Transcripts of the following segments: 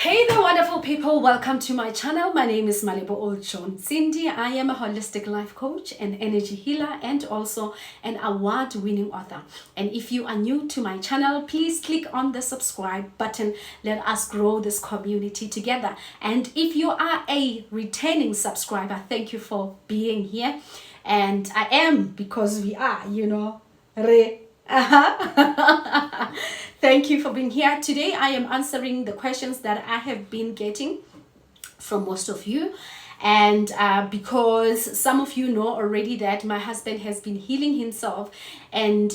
Hey there, wonderful people. Welcome to my channel. My name is Malebo Olchon Cindy. I am a holistic life coach, an energy healer, and also an award-winning author. And if you are new to my channel, please click on the subscribe button. Let us grow this community together. And if you are a returning subscriber, thank you for being here. And I am, because we are, Thank you for being here. Today I am answering the questions that I have been getting from most of you, and because some of you know already that my husband has been healing himself, and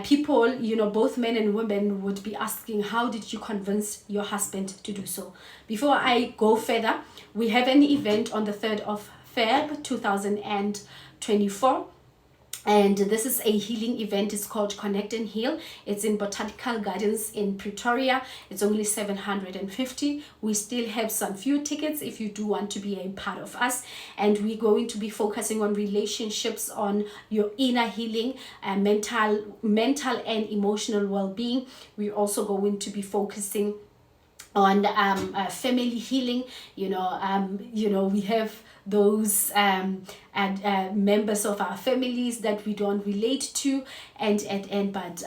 people, both men and women would be asking, how did you convince your husband to do so? Before I go further, we have an event on the 3rd of Feb 2024. And this is a healing event. It's called Connect and Heal. It's in Botanical Gardens in Pretoria. It's only 750. We still have some few tickets if you do want to be a part of us. And we're going to be focusing on relationships, on your inner healing, mental and emotional well-being. We're also going to be focusing on family healing. We have those members of our families that we don't relate to, but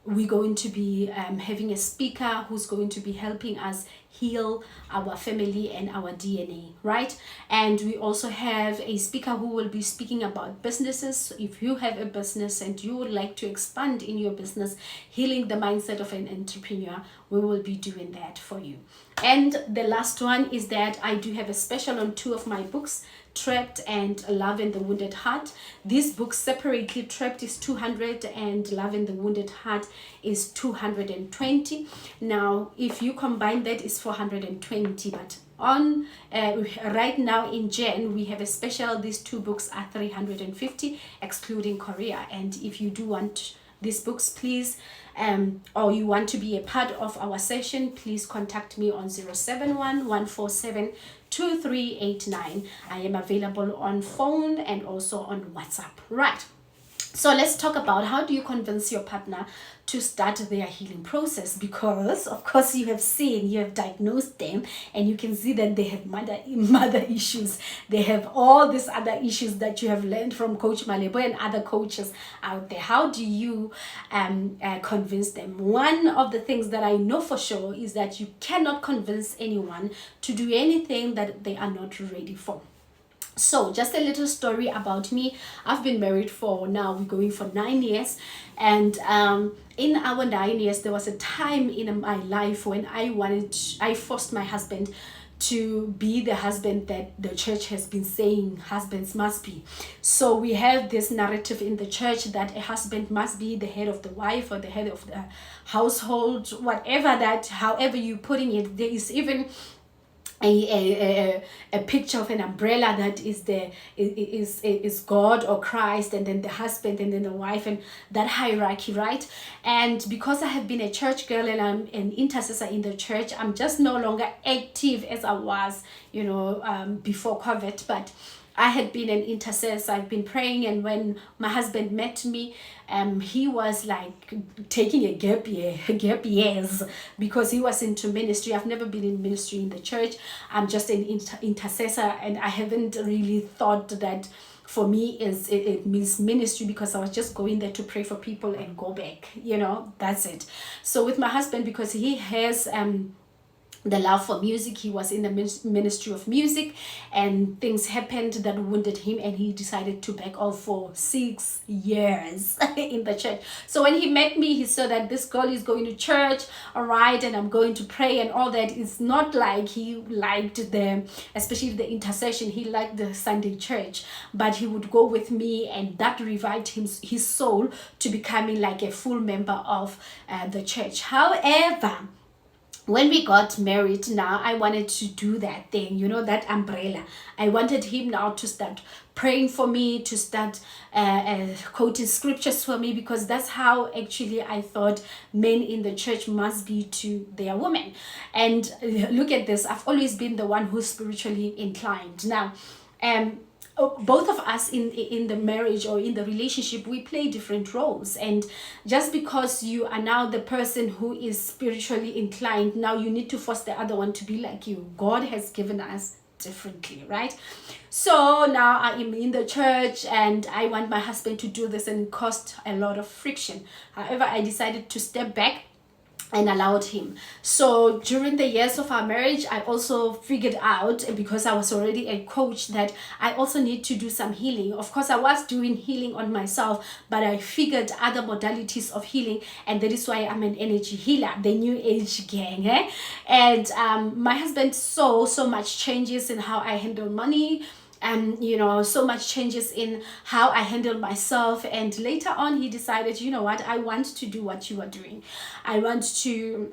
we're going to be having a speaker who's going to be helping us heal our family and our DNA, right? And we also have a speaker who will be speaking about businesses. So if you have a business and you would like to expand in your business, healing the mindset of an entrepreneur, we will be doing that for you. And the last one is that I do have a special on 2 of my books, Trapped and Love and the Wounded Heart. These books separately, Trapped is 200 and Love and the Wounded Heart is 220. Now if you combine that, is 420, but on right now in Jan we have a special. These 2 books are 350 excluding Korea. And if you do want these books, please, or you want to be a part of our session, please contact me on 071-147-2389. I am available on phone and also on WhatsApp, right? So let's talk about, how do you convince your partner to start their healing process? Because of course you have diagnosed them, and you can see that they have mother issues. They have all these other issues that you have learned from Coach Malebo and other coaches out there. How do you convince them? One of the things that I know for sure is that you cannot convince anyone to do anything that they are not ready for. So just a little story about me. I've been married for, now we're going for 9 years, and in our 9 years there was a time in my life when I forced my husband to be the husband that the church has been saying husbands must be. So we have this narrative in the church that a husband must be the head of the wife or the head of the household, whatever that, however you putting it. There is even a picture of an umbrella that is God or Christ, and then the husband, and then the wife, and that hierarchy, right? And because I have been a church girl and I'm an intercessor in the church, I'm just no longer active as I was, before COVID, but I had been an intercessor. I've been praying, and when my husband met me, he was like taking a gap years, because he was into ministry. I've never been in ministry in the church. I'm just an intercessor, and I haven't really thought that for me it means ministry, because I was just going there to pray for people and go back. That's it. So with my husband, because he has the love for music, he was in the ministry of music, and things happened that wounded him, and he decided to back off for 6 years in the church. So when he met me, he saw that this girl is going to church, all right, and I'm going to pray and all that. It's not like he liked especially the intercession, he liked the Sunday church, but he would go with me, and that revived his soul to becoming like a full member of the church. However, when we got married, now I wanted to do that thing, that umbrella. I wanted him now to start praying for me, to start quoting scriptures for me, because that's how actually I thought men in the church must be to their women. And look at this, I've always been the one who's spiritually inclined. Now both of us in the marriage or in the relationship, we play different roles. And just because you are now the person who is spiritually inclined, now you need to force the other one to be like you. God has given us differently, right? So now I am in the church and I want my husband to do this, and it caused a lot of friction. However, I decided to step back and allowed him. So during the years of our marriage, I also figured out, because I was already a coach, that I also need to do some healing. Of course, I was doing healing on myself, but I figured other modalities of healing, and that is why I'm an energy healer, the new age gang. And my husband saw so much changes in how I handle money, and so much changes in how I handle myself. And later on he decided, you know what, I want to do what you are doing. I want to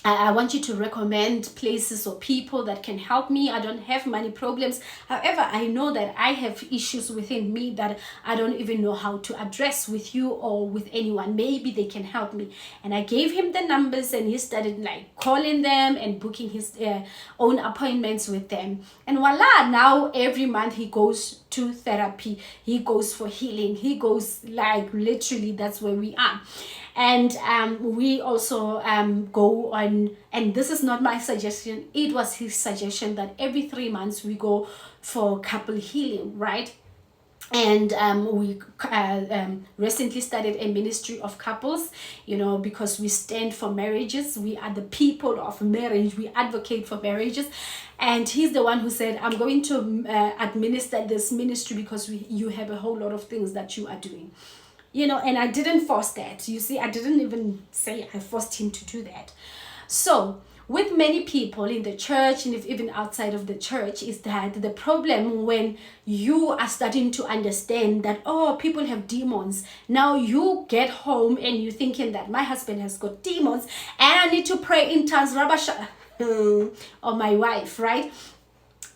I want you to recommend places or people that can help me. I don't have money problems. However, I know that I have issues within me that I don't even know how to address with you or with anyone. Maybe they can help me. And I gave him the numbers, and he started like calling them and booking his own appointments with them. And voila, now every month he goes to therapy. He goes for healing. He goes, like, literally, that's where we are. And we also go on, and this is not my suggestion, it was his suggestion, that every 3 months we go for couple healing, right? And we recently started a ministry of couples, because we stand for marriages. We are the people of marriage. We advocate for marriages. And he's the one who said, I'm going to administer this ministry because you have a whole lot of things that you are doing. And I didn't force that. You see, I didn't even say I forced him to do that. So with many people in the church, and even outside of the church, is that the problem when you are starting to understand that, oh, people have demons. Now you get home and you're thinking that my husband has got demons and I need to pray in tongues, Rabasha, or my wife, right?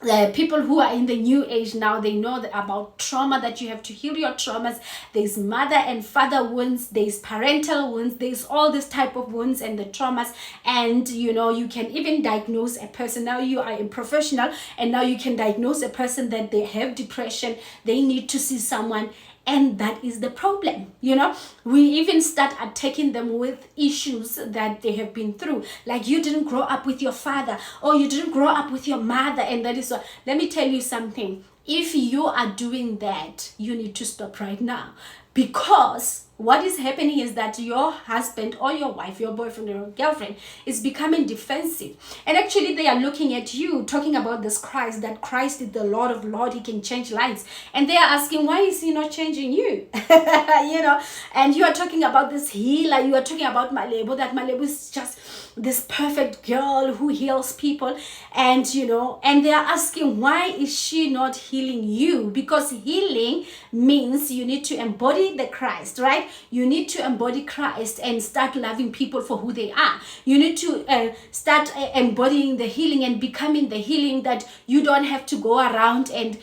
The people who are in the new age now, they know about trauma, that you have to heal your traumas. There's mother and father wounds, there's parental wounds, there's all this type of wounds and the traumas. And you can even diagnose a person. Now you are a professional, and now you can diagnose a person that they have depression, they need to see someone. And that is the problem. We even start attacking them with issues that they have been through. Like, you didn't grow up with your father, or you didn't grow up with your mother. And that is what, let me tell you something. If you are doing that, you need to stop right now. Because what is happening is that your husband or your wife, your boyfriend or your girlfriend, is becoming defensive. And actually they are looking at you, talking about this Christ, that Christ is the Lord of Lords, he can change lives. And they are asking, why is he not changing you? And you are talking about this healer, you are talking about Malebo, that Malebo is just this perfect girl who heals people. And and they are asking, why is she not healing you? Because healing means you need to embody the Christ, right? You need to embody Christ and start loving people for who they are. You need to start embodying the healing and becoming the healing, that you don't have to go around and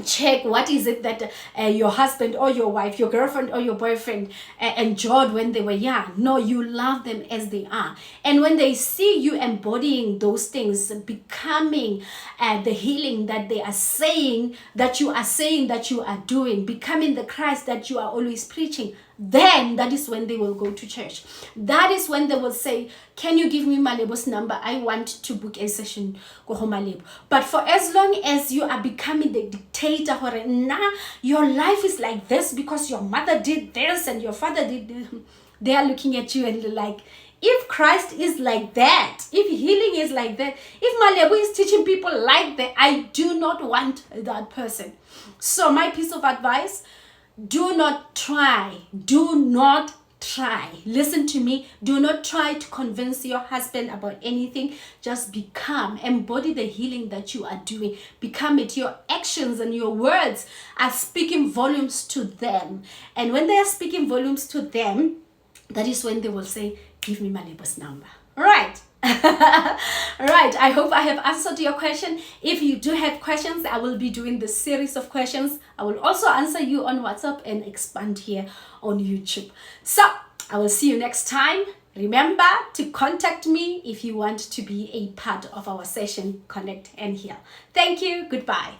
check what is it that your husband or your wife, your girlfriend or your boyfriend enjoyed when they were young. No, you love them as they are. And when they see you embodying those things, becoming the healing that they are saying that you are doing, becoming the Christ that you are always preaching, then that is when they will go to church. That is when they will say, can you give me Malebo's number? I want to book a session. Go home, Malebo. But for as long as you are becoming the dictator, your life is like this because your mother did this and your father did this, they are looking at you and like, if Christ is like that, if healing is like that, if Malebo is teaching people like that, I do not want that person. So my piece of advice, do not try. Listen to me. Do not try to convince your husband about anything. Just embody the healing that you are doing. Become it. Your actions and your words are speaking volumes to them. And when they are speaking volumes to them, that is when they will say, give me Malebo's number. All right. Right, I hope I have answered your question. If you do have questions, I will be doing this series of questions. I will also answer you on WhatsApp and expand here on YouTube. So I will see you next time. Remember to contact me if you want to be a part of our session, Connect and Heal. Thank you. Goodbye.